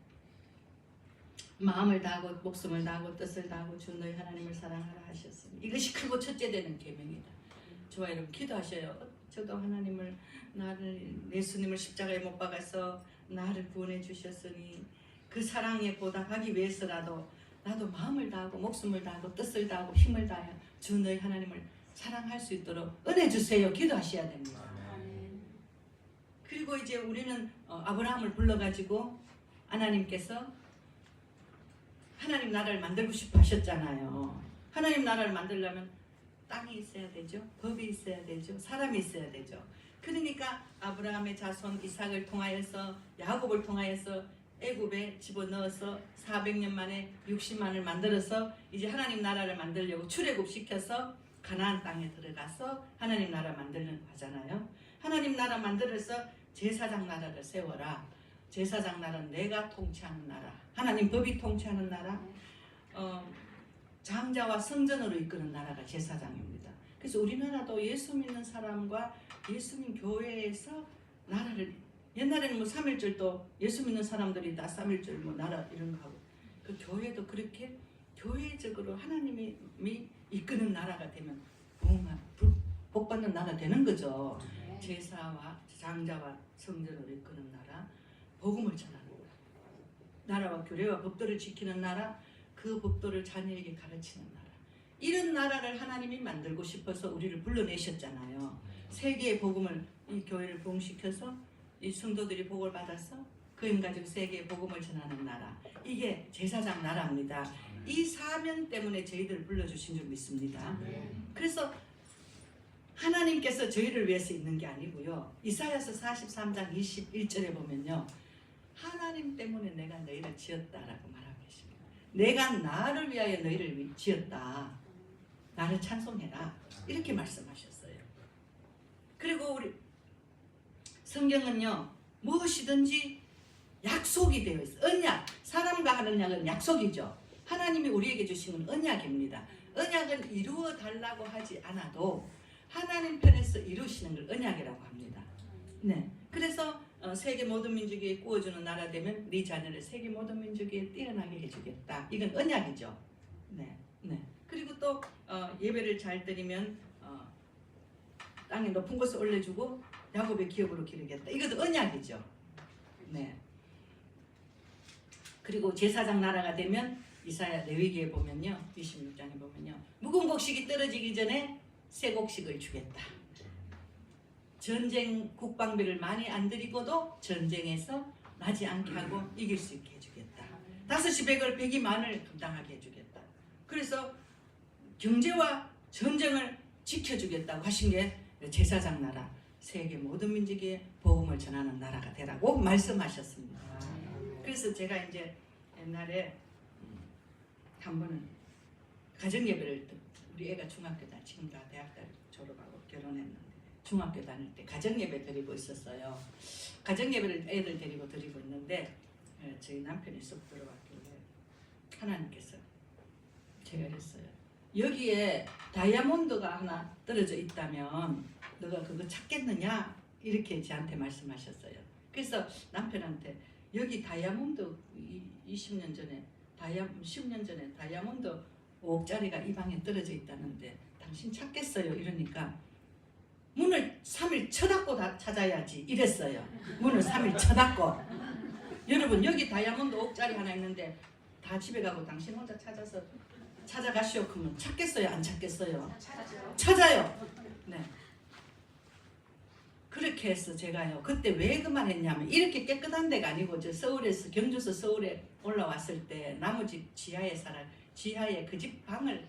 마음을 다하고 목숨을 다하고 뜻을 다하고 주 너희 하나님을 사랑하라 하셨으니 이것이 크고 첫째 되는 계명이다. 좋아 여러분 기도하셔요. 저도 하나님을 나를 예수님을 십자가에 못 박아서 나를 구원해 주셨으니 그 사랑에 보답하기 위해서라도 나도 마음을 다하고 목숨을 다하고 뜻을 다하고 힘을 다하여 주 너희 하나님을 사랑할 수 있도록 은혜 주세요. 기도하셔야 됩니다. 그리고 이제 우리는 아브라함을 불러가지고 하나님께서 하나님 나라를 만들고 싶어 하셨잖아요. 하나님 나라를 만들려면 땅이 있어야 되죠. 법이 있어야 되죠. 사람이 있어야 되죠. 그러니까 아브라함의 자손 이삭을 통하여서 야곱을 통하여서 애굽에 집어넣어서 400년 만에 60만을 만들어서 이제 하나님 나라를 만들려고 출애굽 시켜서 가나안 땅에 들어가서 하나님 나라 만들려고 하잖아요. 하나님 나라 만들어서 제사장 나라를 세워라. 제사장 나라는 내가 통치하는 나라, 하나님 법이 통치하는 나라, 장자와 성전으로 이끄는 나라가 제사장입니다. 그래서 우리나라도 예수 믿는 사람과 예수님 교회에서 나라를, 옛날에는 뭐 3.1절도 예수 믿는 사람들이 다 3.1절 뭐 나라 이런 거 하고, 그 교회도 그렇게 교회적으로 하나님이 이끄는 나라가 되면 복받는 나라 되는 거죠. 제사와 장자와 성전으로 이끄는 나라, 복음을 전하는 나라, 나라와 규례와 법도를 지키는 나라, 그 법도를 자녀에게 가르치는 나라, 이런 나라를 하나님이 만들고 싶어서 우리를 불러내셨잖아요. 세계의 복음을, 이 교회를 부흥시켜서 이 성도들이 복을 받아서 그 힘 가지고 세계의 복음을 전하는 나라, 이게 제사장 나라입니다. 이 사명 때문에 저희들을 불러주신 줄 믿습니다. 그래서 하나님께서 저희를 위해서 있는 게 아니고요. 이사야서 43장 21절에 보면요, 하나님 때문에 내가 너희를 지었다라고 말하고 계십니다. 내가 나를 위하여 너희를 지었다, 나를 찬송해라, 이렇게 말씀하셨어요. 그리고 우리 성경은요, 무엇이든지 약속이 되어 있어요. 언약, 사람과 하는 약은 약속이죠. 하나님이 우리에게 주시는 언약입니다. 언약은 이루어 달라고 하지 않아도 하나님 편에서 이루시는 걸 언약이라고 합니다. 네, 그래서 세계 모든 민족에 구워주는 나라 되면 네 자녀를 세계 모든 민족에 뛰어나게 해주겠다. 이건 언약이죠. 네, 네. 그리고 또 예배를 잘 드리면 땅에 높은 곳에 올려주고 야곱의 기업으로 기르겠다. 이것도 언약이죠. 네. 그리고 제사장 나라가 되면 이사야 레위기에 보면요, 26장에 보면요, 묵은 곡식이 떨어지기 전에 새 곡식을 주겠다. 전쟁 국방비를 많이 안 들이고도 전쟁에서 나지 않게 하고 이길 수 있게 해주겠다. 5시 100을 100이 만을 감당하게 해주겠다. 그래서 경제와 전쟁을 지켜주겠다고 하신 게 제사장 나라, 세계 모든 민족에 복음을 전하는 나라가 되라고 말씀하셨습니다. 그래서 제가 이제 옛날에 한 번은 가정예배를, 우리 애가 중학교 다 지금 다 대학 졸업하고 결혼했는데 중학교 다닐 때 가정예배 드리고 있었어요. 가정예배를 애들 데리고 드리고 있는데 저희 남편이 쏙 들어왔길래 하나님께서 제가 그랬어요. 여기에 다이아몬드가 하나 떨어져 있다면 너가 그거 찾겠느냐? 이렇게 저한테 말씀하셨어요. 그래서 남편한테 여기 다이아몬드 20년 전에 10년 전에 다이아몬드 5억짜리가 이 방에 떨어져 있다는데 당신 찾겠어요? 이러니까 문을 3일 쳐닫고 다 찾아야지 이랬어요. 문을 3일 쳐닫고. 여러분, 여기 다이아몬드 5억짜리 하나 있는데 다 집에 가고 당신 혼자 찾아서 찾아가시오. 그러면 찾겠어요? 안 찾겠어요? 찾아요. 네. 그렇게 해서 제가요, 그때 왜 그만했냐면, 이렇게 깨끗한 데가 아니고 저 서울에서, 경주서 서울에 올라왔을 때 나무집 지하에 지하에 그 집 방을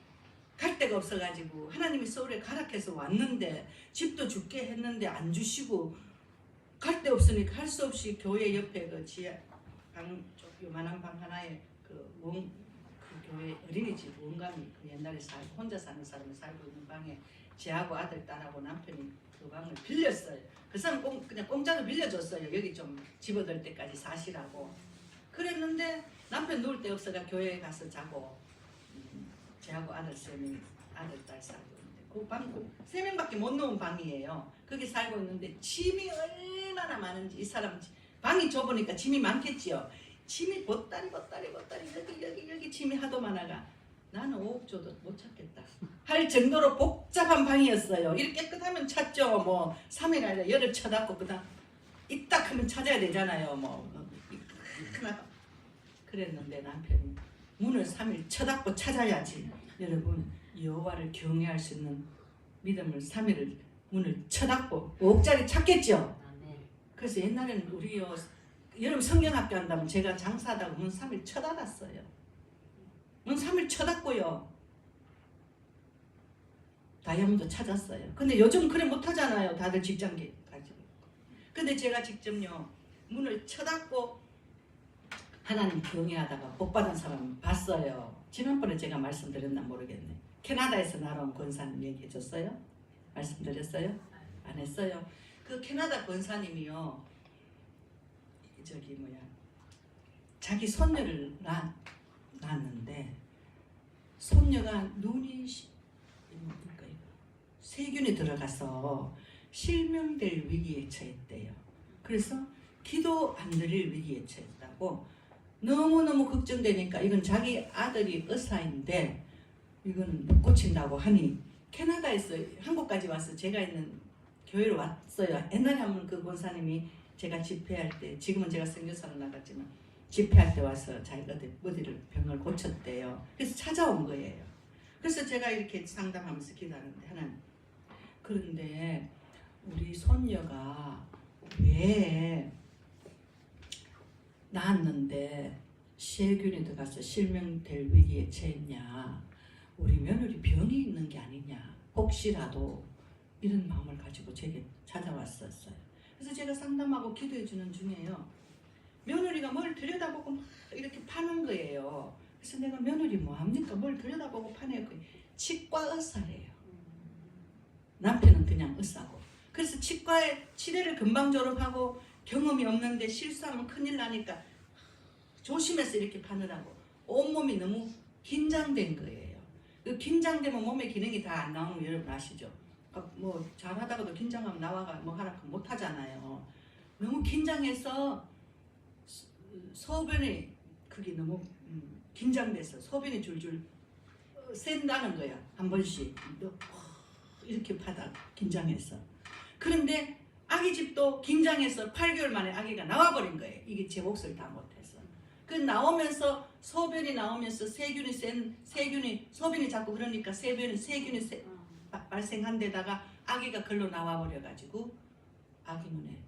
갈 데가 없어가지고 하나님이 서울에 가락해서 왔는데 집도 줄게 했는데 안 주시고 갈 데 없으니까 할 수 없이 교회 옆에 그 지하 방, 요만한 방 하나에 그 교회 어린이집 원감이 그 옛날에 혼자 사는 사람이 살고 있는 방에 제하고 아들, 딸하고 남편이 그 방을 빌렸어요. 그 사람 그냥 공짜로 빌려줬어요. 여기 좀 집어들 때까지 사시라고. 그랬는데 남편 누울 데 없어가 교회에 가서 자고, 제하고 아들 3명, 아들, 딸 살고 있는데 그 방 3명밖에 못 놓은 방이에요. 거기 살고 있는데 짐이 얼마나 많은지, 이 사람 방이 좁으니까 짐이 많겠지요. 짐이 보따리 여기 짐이 하도 많아가 나는 5억 줘도 못 찾겠다 할 정도로 복잡한 방이었어요. 이렇게 깨끗하면 찾죠. 뭐 3일 안에 열을 쳐닫고 그다음 이딱 하면 찾아야 되잖아요. 뭐 하나 그랬는데 남편이 문을 3일 쳐닫고 찾아야지. 여러분, 여호와를 경외할 수 있는 믿음을 3일을 문을 쳐닫고 5억짜리 찾겠죠. 그래서 옛날에는 우리요, 여러분 성경학교 한다면 제가 장사하다가 문 3일 쳐닫았어요. 문 3일 쳐닫고요, 다이아몬드 찾았어요. 근데 요즘 그래 못하잖아요. 다들 직장 가지고. 근데 제가 직접요 문을 쳐닫고 하나님 경외하다가 복받은 사람 봤어요. 지난번에 제가 말씀드렸나 모르겠네. 캐나다에서 날아온 권사님 얘기해줬어요? 말씀드렸어요? 안 했어요? 그 캐나다 권사님이요, 저기 뭐야, 자기 손녀를 낳았는데 손녀가 눈이 뭡니까 이거 세균이 들어가서 실명될 위기에 처했대요. 그래서 기도 안 드릴 위기에 처했다고. 너무너무 걱정되니까 이건 자기 아들이 의사인데 이거는 못 고친다고 하니 캐나다에서 한국까지 와서 제가 있는 교회로 왔어요. 옛날에 한번 그 권사님이 제가 집회할 때, 지금은 제가 선교사로 나갔지만 집회할 때 와서 자기가 어디를 병을 고쳤대요. 그래서 찾아온 거예요. 그래서 제가 이렇게 상담하면서 기도하는데 하나님, 그런데 우리 손녀가 왜 낳았는데 세균이 들어가서 실명될 위기에 처했냐, 우리 며느리 병이 있는 게 아니냐, 혹시라도 이런 마음을 가지고 제게 찾아왔었어요. 그래서 제가 상담하고 기도해 주는 중에요, 며느리가 뭘 들여다보고 막 이렇게 파는 거예요. 그래서 내가 며느리 뭐합니까? 뭘 들여다보고 파네요. 치과 의사래요. 남편은 그냥 의사고. 그래서 치과에 치료를 금방 졸업하고 경험이 없는데 실수하면 큰일 나니까 조심해서 이렇게 파느라고 온몸이 너무 긴장된 거예요. 그 긴장되면 몸의 기능이 다 안 나오는 거 여러분 아시죠? 뭐 잘하다가도 긴장하면 나와가 뭐 하라 못 하잖아요. 너무 긴장해서 소변이 그게 너무 긴장돼서 소변이 줄줄 샌다는 거야. 한 번씩 이렇게 파다 긴장해서. 그런데 아기 집도 긴장해서 8개월 만에 아기가 나와버린 거예요. 이게 제 몫을 다 못해서. 그 나오면서 소변이 나오면서 세균이 소변이 자꾸 그러니까 세균이 발생한 데다가 아기가 글로 나와버려가지고 아기 눈에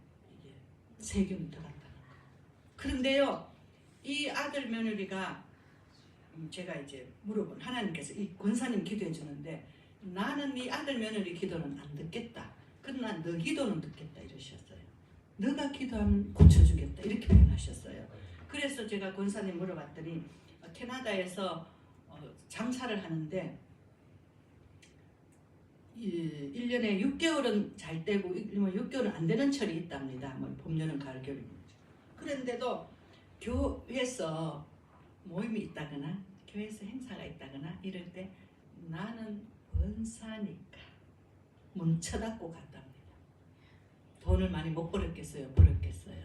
이게 세균이 들어갔다는 거예요. 그런데요, 이 아들 며느리가 제가 이제 물어본 하나님께서 이 권사님 기도해 주는데, 나는 네 아들 며느리 기도는 안 듣겠다. 그러나 너 기도는 듣겠다 이러셨어요. 너가 기도하면 고쳐주겠다 이렇게 표현하셨어요. 그래서 제가 권사님 물어봤더니 캐나다에서 장사를 하는데 1년에 6개월은 잘 되고 6개월은 안 되는 철이 있답니다. 뭐 봄, 여름, 가을, 겨울. 그런데도 교회에서 모임이 있다거나 교회에서 행사가 있다거나 이럴 때 나는 원사니까 문 쳐닫고 갔답니다. 돈을 많이 못 벌었겠어요? 벌었겠어요?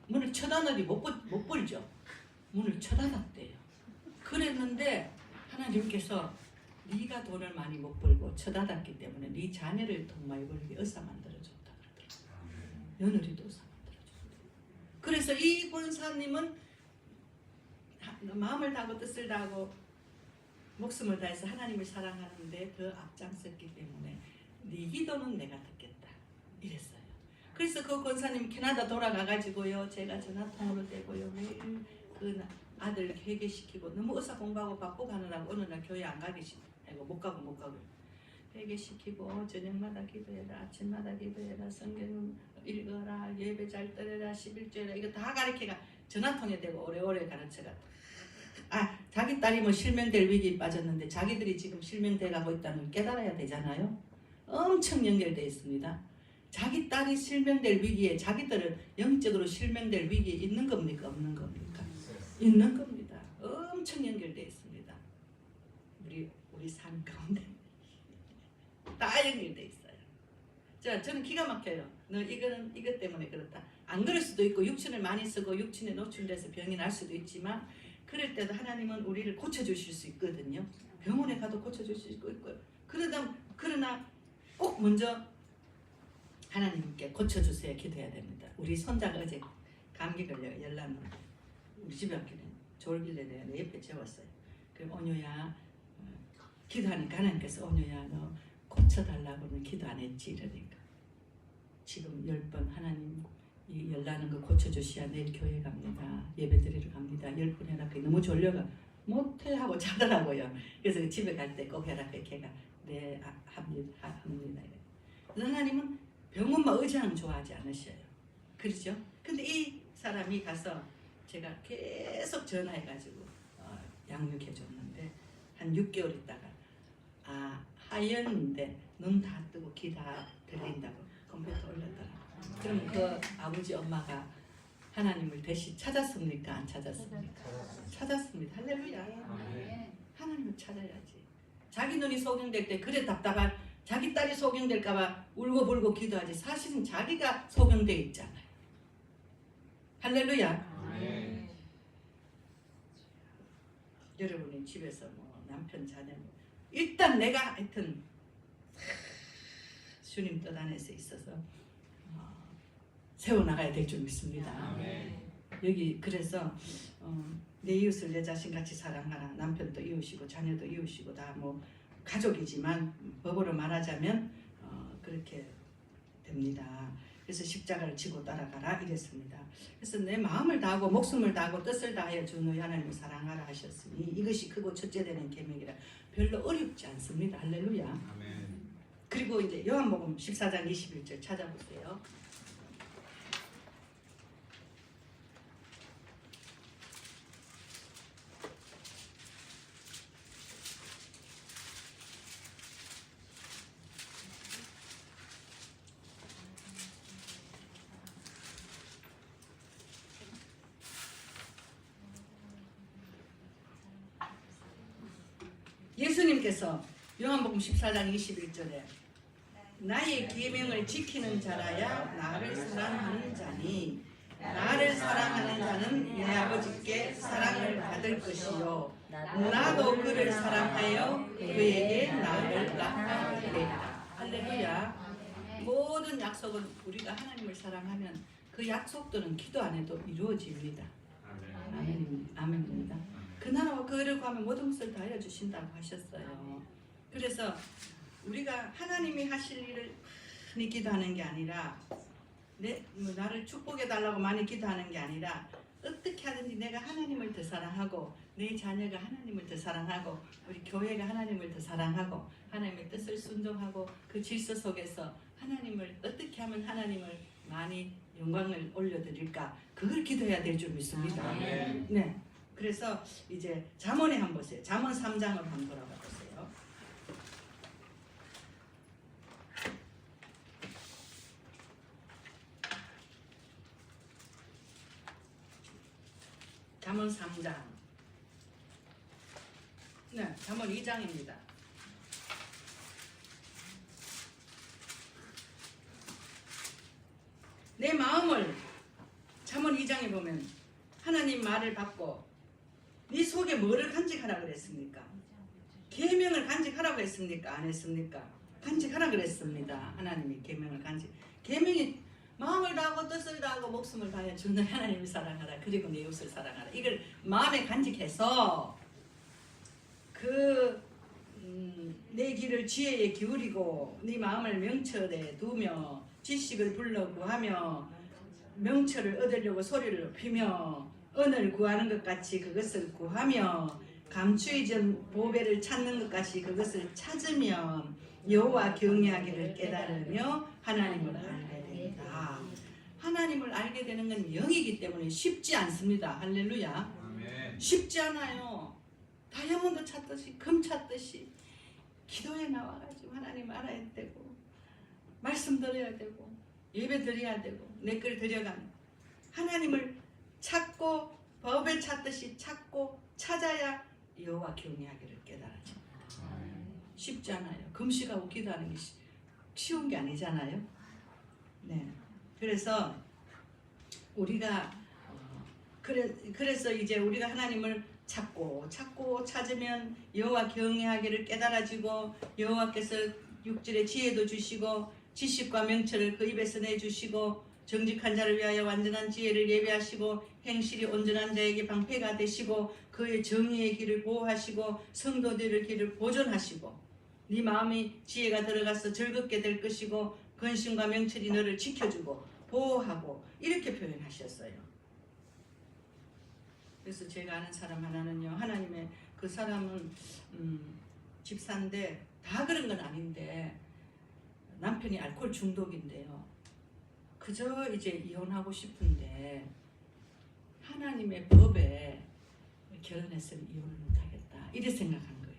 문을 쳐닫아도 못 벌죠. 문을 쳐닫았대요. 그랬는데 하나님께서 네가 돈을 많이 못 벌고 쳐닫았기 때문에 네 자녀를 돈 많이 벌게 의사 만들어줬다 그러더라고요. 며느리도 의사 만들어줬다. 그래서 이 권사님은 마음을 다하고 뜻을 다하고 목숨을 다해서 하나님을 사랑하는데 더 앞장섰기 때문에 네 기도는 내가 듣겠다 이랬어요. 그래서 그 권사님 캐나다 돌아가가지고요, 제가 전화통으로 되고요, 매일 그 아들 회개시키고, 너무 의사 공부하고 바쁘고 하느라고 어느 날 교회 안 가기 싫고 못 가고 회개시키고, 저녁마다 기도해라, 아침마다 기도해라, 성경 읽어라, 예배 잘 드려라, 11조해라, 이거 다 가르쳐가 전화통에 대고 오래오래 가르쳐가. 자기 딸이 뭐 실명될 위기에 빠졌는데 자기들이 지금 실명돼 가고 있다는 걸 깨달아야 되잖아요. 엄청 연결되어 있습니다. 자기 딸이 실명될 위기에 자기들은 영적으로 실명될 위기에 있는 겁니까? 없는 겁니까? 있는 겁니다. 엄청 연결되어 있습니다. 우리 삶 가운데 다 연결되어 있어요. 저는 기가 막혀요. 너 이거는 이것 때문에 그렇다. 안 그럴 수도 있고 육신을 많이 쓰고 육신에 노출돼서 병이 날 수도 있지만, 그럴 때도 하나님은 우리를 고쳐주실 수 있거든요. 병원에 가도 고쳐줄 수 있고 그러나 꼭 먼저 하나님께 고쳐주세요 기도해야 됩니다. 우리 손자가 어제 감기 걸려 열나면 우리 집에 왔길래 졸길래 내가 내 옆에 재웠어요. 그럼 온유야 기도하니까 하나님께서 온유야 너 고쳐달라고는 기도 안 했지 이러니까, 지금 10번 하나님 이 열나는 거 고쳐주시야 내일 교회 갑니다. 예배 드리러 갑니다. 10번 해라. 너무 졸려가 못해 하고 자더라고요. 그래서 집에 갈 때 꼭 해라. 걔가 네 합니다. 하나님은 병원만 의지하는 좋아하지 않으셔요. 그렇죠? 근데 이 사람이 가서 제가 계속 전화해가지고 양육해줬는데 한 6개월 있다가 하였는데 눈 다 뜨고 귀 다 들린다고 컴퓨터 올렸더라고요. 그럼 그 아버지 엄마가 하나님을 다시 찾았습니까? 안 찾았습니까? 찾았습니다. 할렐루야. 하나님을 찾아야지. 자기 눈이 소경될 때 그래 답답한 자기 딸이 소경될까봐 울고불고 기도하지 사실은 자기가 소경돼 있잖아요. 할렐루야. 여러분이 집에서 뭐 남편 자녀 일단 내가 하여튼 주님 뜻 안에서 있어서 세워나가야 될 줄 믿습니다. 여기 그래서 내 이웃을 내 자신같이 사랑하라. 남편도 이웃이고 자녀도 이웃이고 다 뭐 가족이지만 법으로 말하자면 그렇게 됩니다. 그래서 십자가를 지고 따라가라 이랬습니다. 그래서 내 마음을 다하고 목숨을 다하고 뜻을 다하여 주 너희 하나님을 사랑하라 하셨으니 이것이 크고 첫째 되는 계명이라. 별로 어렵지 않습니다. 할렐루야. 아멘. 그리고 이제 요한복음 14장 21절 찾아보세요. 예수님께서 요한복음 14장 21절에 나의 계명을 지키는 자라야 나를 사랑하는 자니 나를 사랑하는 자는 내 아버지께 사랑을 받을 것이요 나도 그를 사랑하여 그에게 나를 나타내리라. 할렐루야. 모든 약속은 우리가 하나님을 사랑하면 그 약속들은 기도 안 해도 이루어집니다. 아멘입니다. 그 나라와 그 의를 구하면 모든 것을 다 알려주신다고 하셨어요. 그래서 우리가 하나님이 하실 일을 많이 기도하는 게 아니라 나를 축복해 달라고 많이 기도하는 게 아니라 어떻게 하든지 내가 하나님을 더 사랑하고 내 자녀가 하나님을 더 사랑하고 우리 교회가 하나님을 더 사랑하고 하나님의 뜻을 순종하고 그 질서 속에서 하나님을 어떻게 하면 하나님을 많이 영광을 올려드릴까 그걸 기도해야 될 줄 믿습니다. 네. 그래서 이제 잠언에 한번 보세요. 잠언 3장을 한번 돌아가 보세요. 잠언 3장. 네, 잠언 2장입니다. 내 마음을 잠언 2장에 보면 하나님 말을 받고 네 속에 뭐를 간직하라 그랬습니까? 계명을 간직하라고 했습니까? 안 했습니까? 간직하라 그랬습니다. 하나님이 계명을 계명이 마음을 다하고 뜻을 다하고 목숨을 다하여 주 너희 하나님을 사랑하라. 그리고 내 이웃을 사랑하라. 이걸 마음에 간직해서 내 귀를 지혜에 기울이고 네 마음을 명철에 두며 지식을 불러 구하며 명철을 얻으려고 소리를 높이며 은을 구하는 것 같이 그것을 구하며 감추이 전 보배를 찾는 것 같이 그것을 찾으면 여호와 경외하기를 깨달으며 하나님을 알게 된다. 하나님을 알게 되는 건 영이기 때문에 쉽지 않습니다. 할렐루야. 아멘. 쉽지 않아요. 다이아몬드 찾듯이 금 찾듯이 기도에 나와가지고 하나님 알아야 되고 말씀 드려야 되고 예배 드려야 되고 내 걸 드려가면 하나님을 찾고 법을 찾듯이 찾고 찾아야 여호와 경외하기를 깨달아집니다. 쉽지 않아요. 금식하고 기도하는 게 쉬운 게 아니잖아요. 네. 그래서 우리가 그래서 이제 우리가 하나님을 찾고 찾으면 여호와 경외하기를 깨달아지고 여호와께서 6절에 지혜도 주시고 지식과 명철을 그 입에서 내주시고 정직한 자를 위하여 완전한 지혜를 예비하시고 행실이 온전한 자에게 방패가 되시고 그의 정의의 길을 보호하시고 성도들의 길을 보존하시고 네 마음이 지혜가 들어가서 즐겁게 될 것이고 근심과 명철이 너를 지켜주고 보호하고 이렇게 표현하셨어요. 그래서 제가 아는 사람 하나는요, 하나님의 그 사람은 집사인데 다 그런 건 아닌데 남편이 알코올 중독인데요. 그저 이제 이혼하고 싶은데 하나님의 법에 결혼했으면 이혼을 못하겠다 이렇게 생각한 거예요.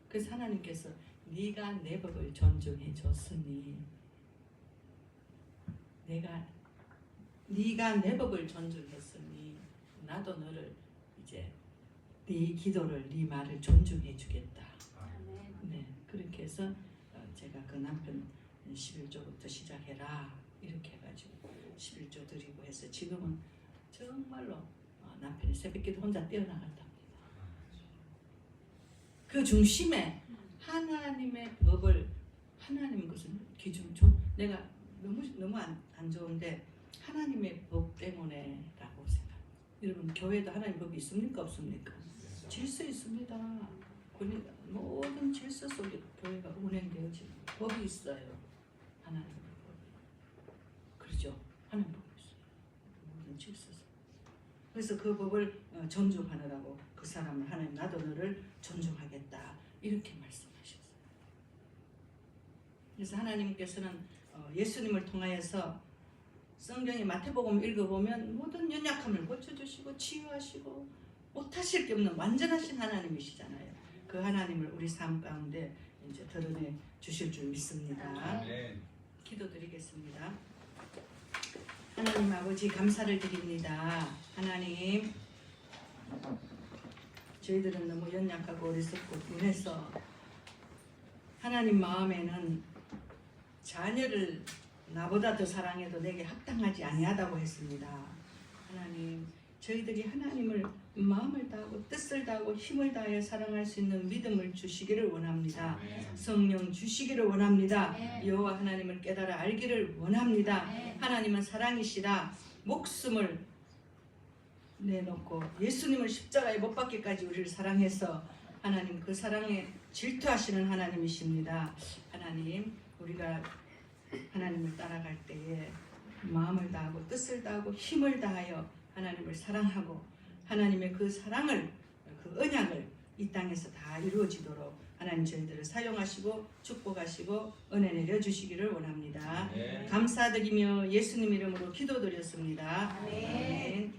그래서 하나님께서 네가 내 법을 존중해 줬으니 네가 내 법을 존중했으니 나도 너를 이제 네 기도를 네 말을 존중해 주겠다. 네, 그렇게 해서 제가 그 남편 11조부터 시작해라 이렇게 해가지고 11조 드리고 해서 지금은 정말로 남편이 새벽기도 혼자 뛰어나갔답니다. 그 중심에 하나님의 법을 하나님 것은 기준 좀 내가 너무 안 좋은데 하나님의 법 때문에라고 생각. 여러분 교회도 하나님 법이 있습니까 없습니까? 질서 있습니다. 모든 질서 속에 교회가 운행되어지는 법이 있어요. 하나님의 법이. 그렇죠? 하나님 법이 있어요. 모든 질서 속에. 그래서 그 법을 존중하느라고 그 사람을 하나님 나도 너를 존중하겠다 이렇게 말씀하셨어요. 그래서 하나님께서는 예수님을 통하여서 성경의 마태복음 읽어보면 모든 연약함을 고쳐주시고 치유하시고 못하실 게 없는 완전하신 하나님이시잖아요. 그 하나님을 우리 삶 가운데 이제 드러내 주실 줄 믿습니다. 기도드리겠습니다. 하나님 아버지 감사를 드립니다. 하나님 저희들은 너무 연약하고 어리석고 둔해서 하나님 마음에는 자녀를 나보다 더 사랑해도 내게 합당하지 아니하다고 했습니다. 하나님 저희들이 하나님을 마음을 다하고 뜻을 다하고 힘을 다하여 사랑할 수 있는 믿음을 주시기를 원합니다. 성령 주시기를 원합니다. 여호와 하나님을 깨달아 알기를 원합니다. 하나님은 사랑이시라 목숨을 내놓고 예수님을 십자가에 못 박기까지 우리를 사랑해서 하나님 그 사랑에 질투하시는 하나님이십니다. 하나님 우리가 하나님을 따라갈 때에 마음을 다하고 뜻을 다하고 힘을 다하여 하나님을 사랑하고 하나님의 그 사랑을 그 언약을 이 땅에서 다 이루어지도록 하나님 저희들을 사용하시고 축복하시고 은혜 내려주시기를 원합니다. 감사드리며 예수님 이름으로 기도드렸습니다. 아멘.